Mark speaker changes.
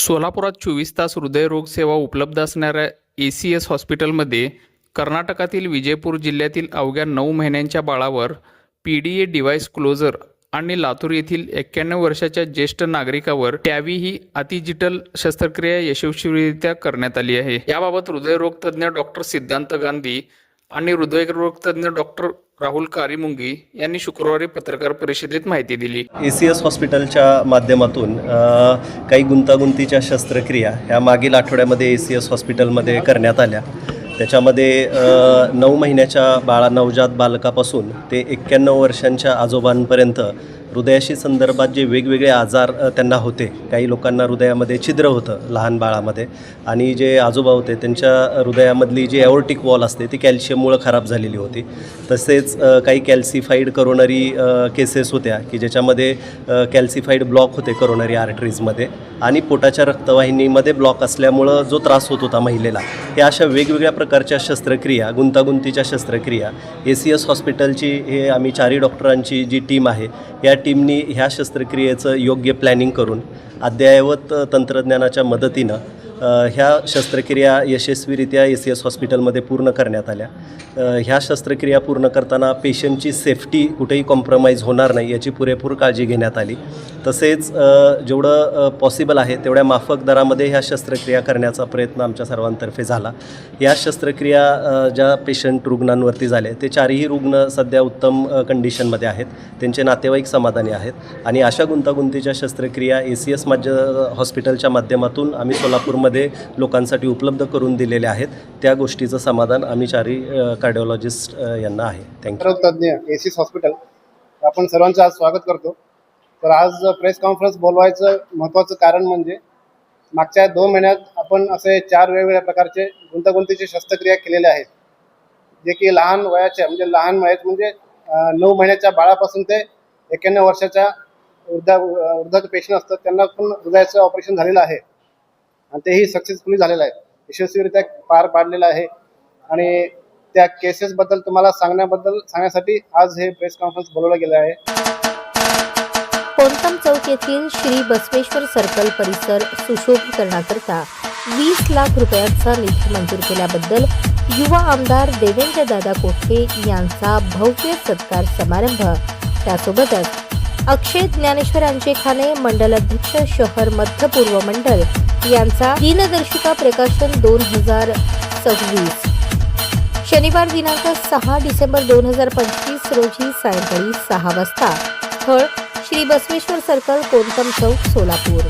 Speaker 1: सोलापुरात 24 तास हृदयरोग सेवा उपलब्ध असणाऱ्या ACS हॉस्पिटलमध्ये कर्नाटकातील विजयपूर जिल्ह्यातील अवघ्या 9 महिन्यांच्या बाळावर PDA डिव्हाइस क्लोजर आणि लातूर येथील 91 वर्षाच्या ज्येष्ठ नागरिकावर टॅवी ही अतिजिटल शस्त्रक्रिया यशस्वीरित्या करण्यात आली आहे। याबाबत हृदयरोग तज्ज्ञ डॉक्टर सिद्धांत गांधी आणि हृदयरोग तज्ज्ञ डॉक्टर राहुल कारीमुंगी यांनी शुक्रवारी पत्रकार परिषदेत माहिती दिली।
Speaker 2: ACS हॉस्पिटलच्या माध्यमातून काही गुंतागुंतीच्या शस्त्रक्रिया ह्या मागील आठवड्यामध्ये ACS हॉस्पिटलमध्ये करण्यात आल्या। त्याच्यामध्ये 9 महिन्याच्या नवजात बालकापासून ते 91 वर्षांच्या आजोबांपर्यंत हृदयाशी संदर्भात जे वेगवेगळे आजार त्यांना होते, काही लोकांना हृदयामध्ये छिद्र होतं लहान बाळामध्ये, आणि जे आजोबा होते त्यांच्या हृदयामधली जी ॲओर्टिक वॉल असते ती कॅल्शियममुळे खराब झालेली होती। तसेच काही कॅल्सिफाईड करोनरी केसेस होत्या की ज्याच्यामध्ये कॅल्सिफाईड ब्लॉक होते करोनरी आर्टरीजमध्ये, आणि पोटाच्या रक्तवाहिनीमध्ये ब्लॉक असल्यामुळं जो त्रास होत होता महिलेला, या अशा वेगवेगळ्या प्रकारच्या शस्त्रक्रिया, गुंतागुंतीच्या शस्त्रक्रिया ACS हॉस्पिटलची हे आम्ही 4 डॉक्टरांची जी टीम आहे, या टीमनी ह्या शस्त्रक्रियेचं योग्य प्लॅनिंग करून अद्ययावत तंत्रज्ञानाच्या मदतीनं ह्या शस्त्रक्रिया यशस्वीरित्या ACS हॉस्पिटलमध्ये पूर्ण करण्यात आल्या। ह्या शस्त्रक्रिया पूर्ण करताना पेशंटची सेफ्टी कुठेही कॉम्प्रोमाइज होणार नाही याची पुरेपूर काळजी घेण्यात आली। तसेच जेवढं पॉसिबल आहे तेवढ्या माफक दरामध्ये ह्या शस्त्रक्रिया करण्याचा प्रयत्न आमच्या सर्वांतर्फे झाला। या शस्त्रक्रिया ज्या पेशंट रुग्णांवरती झाले ते 4ही रुग्ण सध्या उत्तम कंडिशनमध्ये आहेत, त्यांचे नातेवाईक समाधानी आहेत, आणि अशा गुंतागुंतीच्या शस्त्रक्रिया ACS हॉस्पिटलच्या माध्यमातून आम्ही सोलापूरमध्ये लोकांसाठी उपलब्ध करून दिलेले आहेत। त्या गोष्टीचं समाधान आम्ही 4ही कार्डिओलॉजिस्ट यांना आहे। थँक्यू।
Speaker 3: तज्ञ ACS हॉस्पिटल आपण सर्वांचं आज स्वागत करतो। तर आज प्रेस कॉन्फरन्स बोलवायचं महत्त्वाचं कारण म्हणजे मागच्या 2 महिन्यात आपण असे 4 वेगवेगळ्या प्रकारचे गुंतागुंतीचे शस्त्रक्रिया केलेल्या आहेत, जे की लहान वयाच्या म्हणजे 9 महिन्याच्या बाळापासून ते 91 वर्षाच्या वृद्ध पेशंट असतात त्यांना पण हृदयाचं ऑपरेशन झालेलं आहे, आणि तेही सक्सेसफुली झालेलं आहे, यशस्वीरित्या पार पाडलेलं आहे। आणि त्या केसेसबद्दल तुम्हाला सांगण्यासाठी आज हे प्रेस कॉन्फरन्स बोलवलं गेलं आहे।
Speaker 4: कोणतम चौक येथील श्री बसवेश्वर सर्कल परिसर सुशोभीकरणाकरता 20 लाख रुपयांचा निधी मंजूर केल्याबद्दल युवा आमदार देवेंद्र दादा कोठे यांचा भव्य सत्कार समारंभ, त्यासोबतच अक्षय ज्ञानेश्वर अंचेखाने मंडल अध्यक्ष शहर मध्य पूर्व मंडल यांचा दिनदर्शिका प्रकाशन 2026 शनिवार दिनांक 6 डिसेंबर 2025 रोजी सायंकाळी 6 वाजता। स्थळ श्री बसवेश्वर सर्कल, कोणतम चौक, सोलापूर।